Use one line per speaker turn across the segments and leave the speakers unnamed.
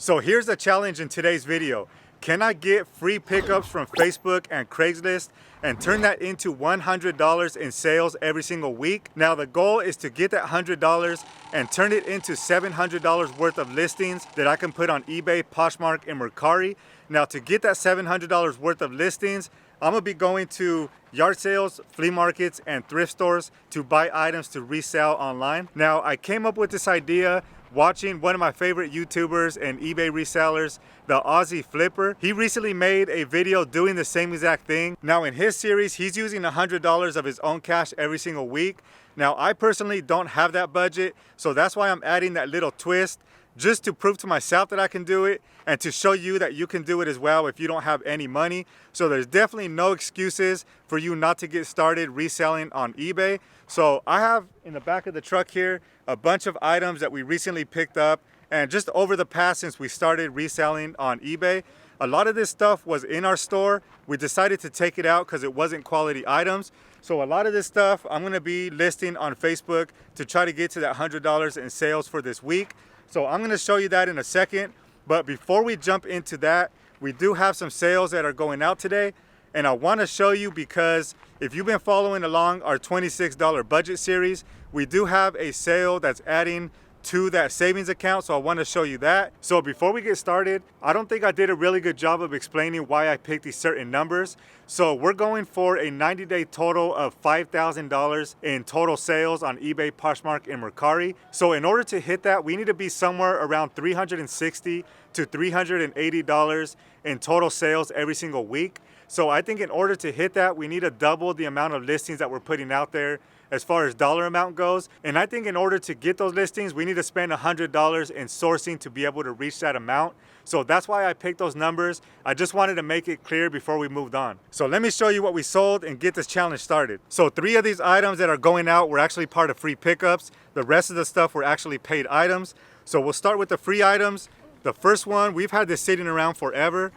So here's the challenge in today's video. Can I get free pickups from Facebook and Craigslist and turn that into $100 in sales every single week? Now the goal is to get that $100 and turn it into $700 worth of listings that I can put on eBay, Poshmark, and Mercari. Now to get that $700 worth of listings, I'm gonna be going to yard sales, flea markets, and thrift stores to buy items to resell online. Now I came up with this idea watching one of my favorite YouTubers and eBay resellers, the Aussie Flipper. He recently made a video doing the same exact thing. Now in his series, he's using $100 of his own cash every single week. Now I personally don't have that budget, so that's why I'm adding that little twist, just to prove to myself that I can do it and to show you that you can do it as well if you don't have any money. So there's definitely no excuses for you not to get started reselling on eBay. So I have in the back of the truck here a bunch of items that we recently picked up, and just over the past since we started reselling on eBay, a lot of this stuff was in our store. We decided to take it out because it wasn't quality items. So a lot of this stuff I'm gonna be listing on Facebook to try to get to that $100 in sales for this week. So I'm gonna show you that in a second. But before we jump into that, we do have some sales that are going out today. And I wanna show you because if you've been following along our $26 budget series, we do have a sale that's adding to that savings account, so I want to show you that. So before we get started, I don't think I did a really good job of explaining why I picked these certain numbers. So we're going for a 90-day total of $5,000 in total sales on eBay, Poshmark, and Mercari. So in order to hit that, we need to be somewhere around $360 to $380 in total sales every single week. So I think in order to hit that, we need to double the amount of listings that we're putting out there as far as dollar amount goes. And I think in order to get those listings, we need to spend $100 in sourcing to be able to reach that amount. So that's why I picked those numbers. I just wanted to make it clear before we moved on. So let me show you what we sold and get this challenge started. So 3 of these items that are going out were actually part of free pickups. The rest of the stuff were actually paid items. So we'll start with the free items. The first one, we've had this sitting around forever.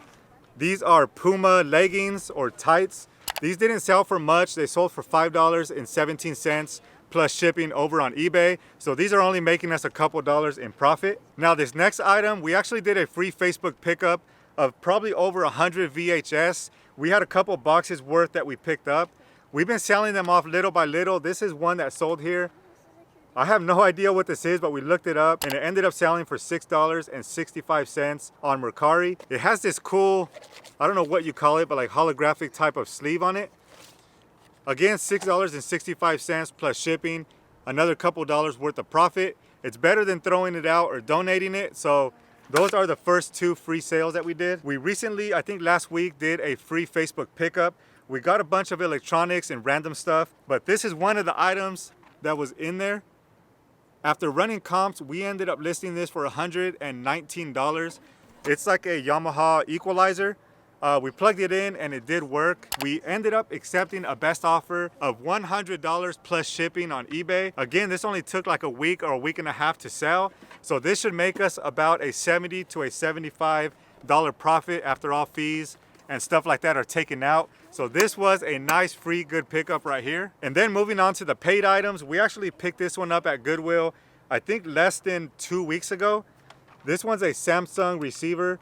These are Puma leggings or tights. These didn't sell for much. They sold for $5.17 plus shipping over on eBay. So these are only making us a couple dollars in profit. Now this next item, we actually did a free Facebook pickup of probably over 100 VHS. We had a couple boxes worth that we picked up. We've been selling them off little by little. This is one that sold here. I have no idea what this is, but we looked it up and it ended up selling for $6.65 on Mercari. It has this cool, I don't know what you call it, but like holographic type of sleeve on it. Again, $6.65 plus shipping, another couple dollars worth of profit. It's better than throwing it out or donating it. So those are the first 2 free sales that we did. We recently, I think last week, did a free Facebook pickup. We got a bunch of electronics and random stuff, but this is one of the items that was in there. After running comps, we ended up listing this for $119. It's like a Yamaha equalizer. We plugged it in and it did work. We ended up accepting a best offer of $100 plus shipping on eBay. Again, this only took like a week or a week and a half to sell. So this should make us about a $70 to a $75 profit after all fees and stuff like that are taken out. So this was a nice free good pickup right here. And then moving on to the paid items, we actually picked this one up at Goodwill, I think less than 2 weeks ago. This one's a Samsung receiver.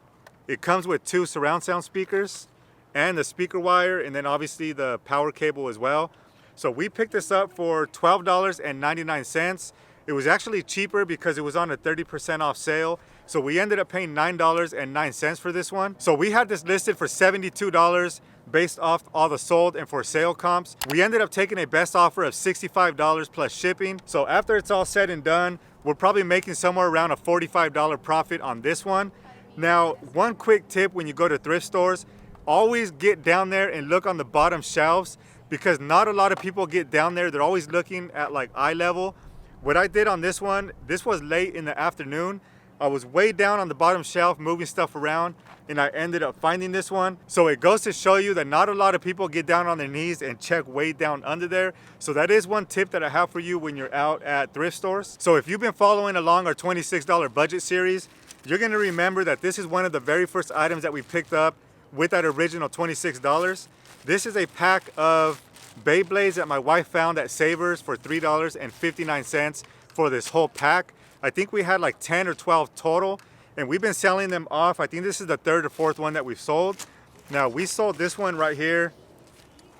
It comes with 2 surround sound speakers and the speaker wire, and then obviously the power cable as well. So we picked this up for $12.99. It was actually cheaper because it was on a 30% off sale. So we ended up paying $9.09 for this one. So we had this listed for $72 based off all the sold and for sale comps. We ended up taking a best offer of $65 plus shipping. So after it's all said and done, we're probably making somewhere around a $45 profit on this one. Now, one quick tip when you go to thrift stores, always get down there and look on the bottom shelves because not a lot of people get down there. They're always looking at like eye level. What I did on this one, this was late in the afternoon. I was way down on the bottom shelf moving stuff around and I ended up finding this one. So it goes to show you that not a lot of people get down on their knees and check way down under there. So that is one tip that I have for you when you're out at thrift stores. So if you've been following along our $26 budget series, you're gonna remember that this is one of the very first items that we picked up with that original $26. This is a pack of Beyblades that my wife found at Savers for $3.59 for this whole pack. I think we had like 10 or 12 total. and we've been selling them off. I think this is the third or fourth one that we've sold. Now we sold this one right here.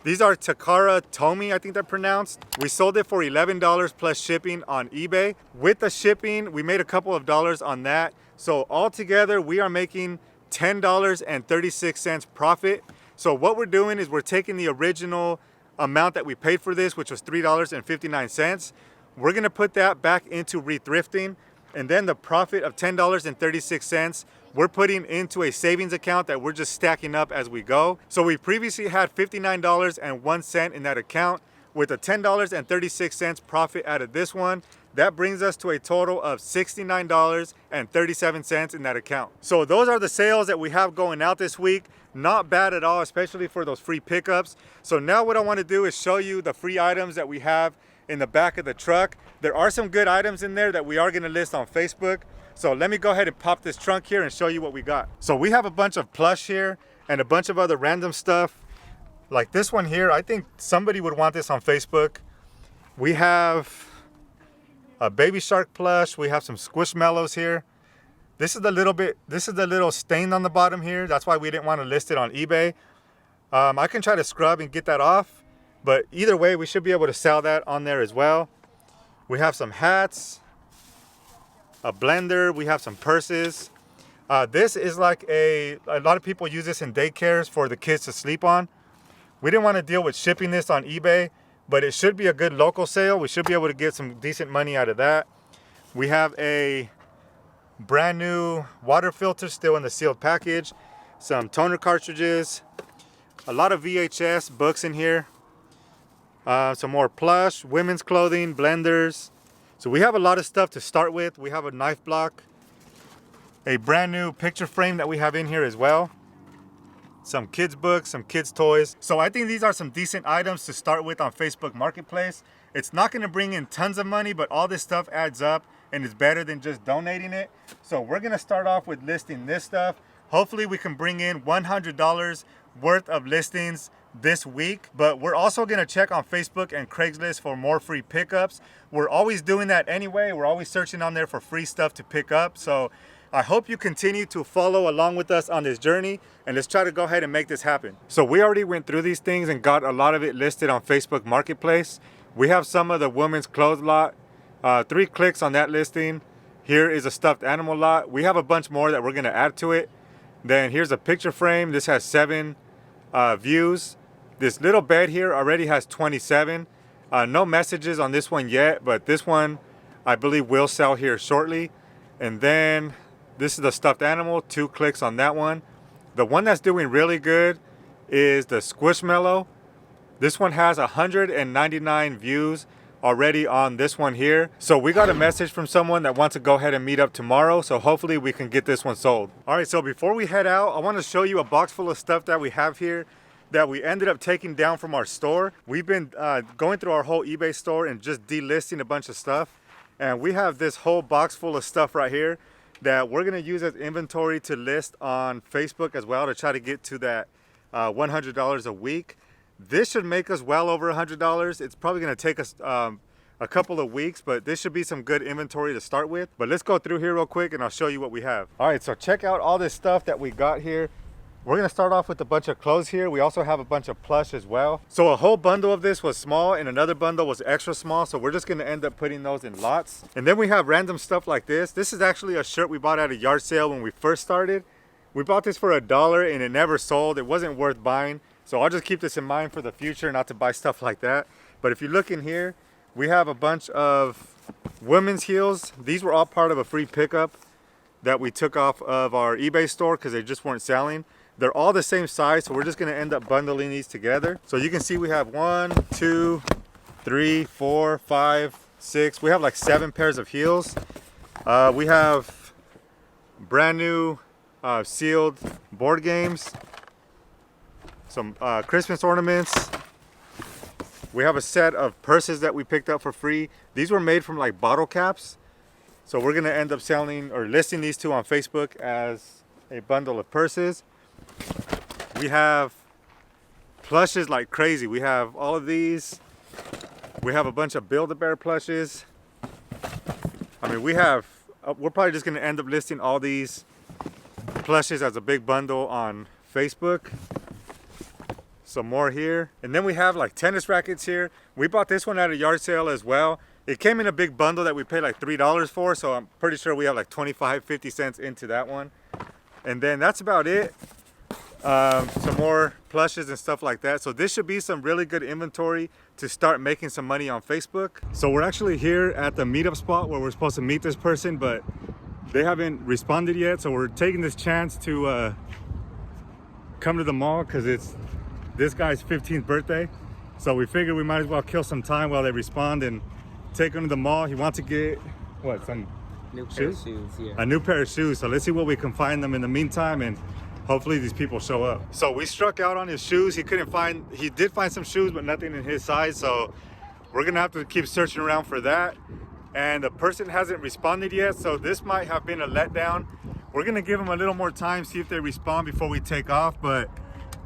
These are Takara Tomy, I think they're pronounced. We sold it for $11 plus shipping on eBay. With the shipping, we made a couple of dollars on that. So altogether, we are making $10.36 profit. So what we're doing is we're taking the original amount that we paid for this, which was $3.59. We're gonna put that back into rethrifting, and then the profit of $10.36 we're putting into a savings account that we're just stacking up as we go. So we previously had $59.01 in that account. With a $10.36 profit out of this one, that brings us to a total of $69.37 in that account. So those are the sales that we have going out this week. Not bad at all, especially for those free pickups. So now what I want to do is show you the free items that we have in the back of the truck. There are some good items in there that we are going to list on Facebook. So let me go ahead and pop this trunk here and show you what we got. So we have a bunch of plush here and a bunch of other random stuff. Like this one here, I think somebody would want this on Facebook. We have a baby shark plush. We have some squishmallows here. This is the little stain on the bottom here. That's why we didn't want to list it on eBay. I can try to scrub and get that off, but either way, we should be able to sell that on there as well. We have some hats, a blender, we have some purses. This is like a lot of people use this in daycares for the kids to sleep on. We didn't want to deal with shipping this on eBay, but it should be a good local sale. We should be able to get some decent money out of that. We have a brand new water filter still in the sealed package, some toner cartridges, a lot of VHS books in here, some more plush, women's clothing, blenders. So we have a lot of stuff to start with. We have a knife block, a brand new picture frame that we have in here as well, some kids books, some kids toys. So I think these are some decent items to start with on Facebook Marketplace. It's not going to bring in tons of money, but all this stuff adds up and it's better than just donating it. So we're going to start off with listing this stuff. Hopefully we can bring in $100 worth of listings this week, but we're also going to check on Facebook and Craigslist for more free pickups. We're always doing that anyway. We're always searching on there for free stuff to pick up. So I hope you continue to follow along with us on this journey, and let's try to go ahead and make this happen. So we already went through these things and got a lot of it listed on Facebook Marketplace. We have some of the women's clothes lot, 3 clicks on that listing. Here is a stuffed animal lot. We have a bunch more that we're going to add to it. Then here's a picture frame. This has 7 views. This little bed here already has 27. No messages on this one yet, but this one I believe will sell here shortly. And then this is the stuffed animal, 2 clicks on that one. The one that's doing really good is the Squishmallow. This one has 199 views already on this one here. So we got a message from someone that wants to go ahead and meet up tomorrow. So hopefully we can get this one sold. All right, so before we head out, I want to show you a box full of stuff that we have here that we ended up taking down from our store. We've been going through our whole eBay store and just delisting a bunch of stuff. And we have this whole box full of stuff right here that we're gonna use as inventory to list on Facebook as well to try to get to that $100 a week. This should make us well over $100. It's probably gonna take us a couple of weeks, but this should be some good inventory to start with. But let's go through here real quick and I'll show you what we have. All right, so check out all this stuff that we got here. We're gonna start off with a bunch of clothes here. We also have a bunch of plush as well. So a whole bundle of this was small and another bundle was extra small. So we're just gonna end up putting those in lots. And then we have random stuff like this. This is actually a shirt we bought at a yard sale when we first started. We bought this for $1 and it never sold. It wasn't worth buying. So I'll just keep this in mind for the future, not to buy stuff like that. But if you look in here, we have a bunch of women's heels. These were all part of a free pickup that we took off of our eBay store because they just weren't selling. They're all the same size, so we're just gonna end up bundling these together. So you can see we have 1, 2, 3, 4, 5, 6. We have like 7 pairs of heels. We have brand new sealed board games, some Christmas ornaments. We have a set of purses that we picked up for free. These were made from like bottle caps. So we're gonna end up selling or listing these 2 on Facebook as a bundle of purses. We have plushes like crazy. We have all of these. We have a bunch of Build-A-Bear plushes. I mean, we're probably just gonna end up listing all these plushes as a big bundle on Facebook. Some more here. And then we have like tennis rackets here. We bought this one at a yard sale as well. It came in a big bundle that we paid like $3 for, so I'm pretty sure we have like 25-50 cents into that one. And then that's about it. Some more plushes and stuff like that. So this should be some really good inventory to start making some money on Facebook. So we're actually here at the meetup spot where we're supposed to meet this person, but they haven't responded yet. So we're taking this chance to come to the mall because it's this guy's 15th birthday. So we figured we might as well kill some time while they respond and take him to the mall. He wants to get, what, some
new pair of shoes, yeah.
A new pair of shoes. So let's see what we can find them in the meantime, and hopefully these people show up. So we struck out on his shoes. He did find some shoes, but nothing in his size. So we're gonna have to keep searching around for that. And the person hasn't responded yet, so this might have been a letdown. We're gonna give them a little more time, see if they respond before we take off, but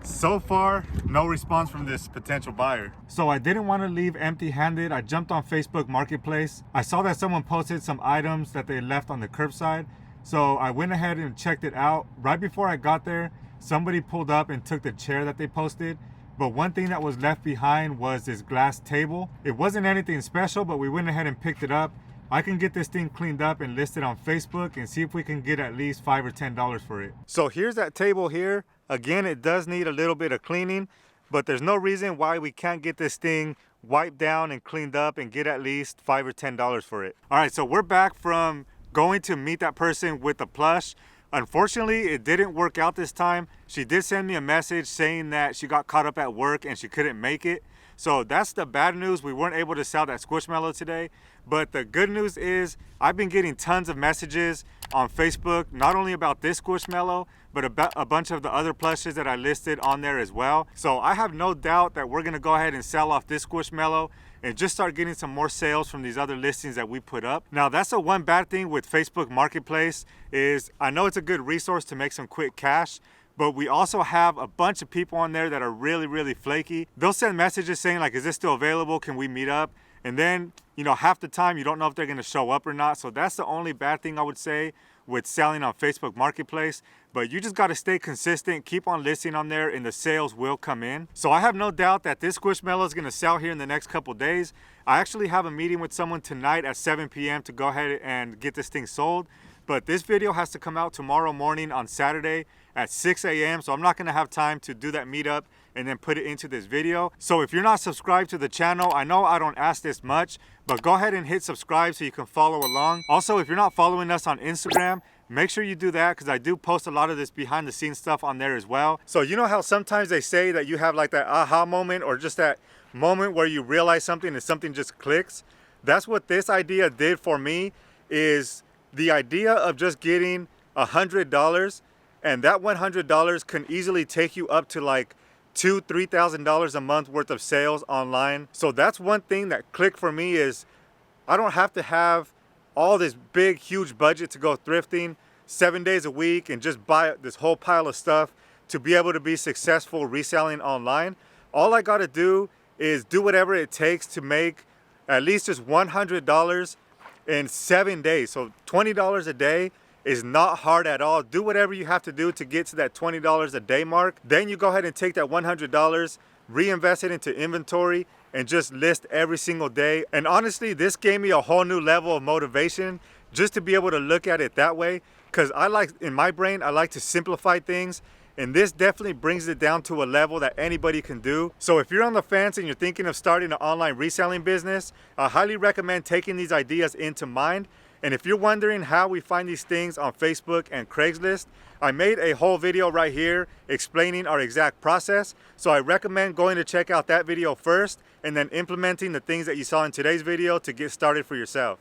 so far, no response from this potential buyer. So I didn't want to leave empty-handed. I jumped on Facebook Marketplace. I saw that someone posted some items that they left on the curbside. So I went ahead and checked it out. Right before I got there, somebody pulled up and took the chair that they posted. But one thing that was left behind was this glass table. It wasn't anything special, but we went ahead and picked it up. I can get this thing cleaned up and listed on Facebook and see if we can get at least $5 or $10 for it. So here's that table here. Again, it does need a little bit of cleaning, but there's no reason why we can't get this thing wiped down and cleaned up and get at least $5 or $10 for it. All right, so we're back from going to meet that person with the plush. Unfortunately, it didn't work out this time. She did send me a message saying that she got caught up at work and she couldn't make it. So that's the bad news. We weren't able to sell that Squishmallow today. But the good news is I've been getting tons of messages on Facebook, not only about this Squishmallow, but about a bunch of the other plushes that I listed on there as well. So I have no doubt that we're gonna go ahead and sell off this Squishmallow and just start getting some more sales from these other listings that we put up. Now that's the one bad thing with Facebook Marketplace is I know it's a good resource to make some quick cash, but we also have a bunch of people on there that are really, really flaky. They'll send messages saying like, is this still available? Can we meet up? And then, you know, half the time you don't know if they're gonna show up or not. So that's the only bad thing I would say with selling on Facebook Marketplace. But you just gotta stay consistent, keep on listing on there, and the sales will come in. So I have no doubt that this Squishmallow is gonna sell here in the next couple days. I actually have a meeting with someone tonight at 7 p.m. to go ahead and get this thing sold. But this video has to come out tomorrow morning on Saturday at 6 a.m. So I'm not gonna have time to do that meetup and then put it into this video. So if you're not subscribed to the channel, I know I don't ask this much, but go ahead and hit subscribe so you can follow along. Also, if you're not following us on Instagram, make sure you do that because I do post a lot of this behind the scenes stuff on there as well. So you know how sometimes they say that you have like that aha moment or just that moment where you realize something and something just clicks? That's what this idea did for me, is the idea of just getting $100, and that $100 can easily take you up to like $2,000-$3,000 a month worth of sales online. So that's one thing that clicked for me, is I don't have to have all this big huge budget to go thrifting 7 days a week and just buy this whole pile of stuff to be able to be successful reselling online. All I got to do is do whatever it takes to make at least just $100 in 7 days. So $20 a day is not hard at all. Do whatever you have to do to get to that $20 a day mark. Then you go ahead and take that $100, reinvest it into inventory, and just list every single day. And honestly, this gave me a whole new level of motivation just to be able to look at it that way. Because I like, in my brain, I like to simplify things. And this definitely brings it down to a level that anybody can do. So if you're on the fence and you're thinking of starting an online reselling business, I highly recommend taking these ideas into mind. And if you're wondering how we find these things on Facebook and Craigslist, I made a whole video right here explaining our exact process. So I recommend going to check out that video first and then implementing the things that you saw in today's video to get started for yourself.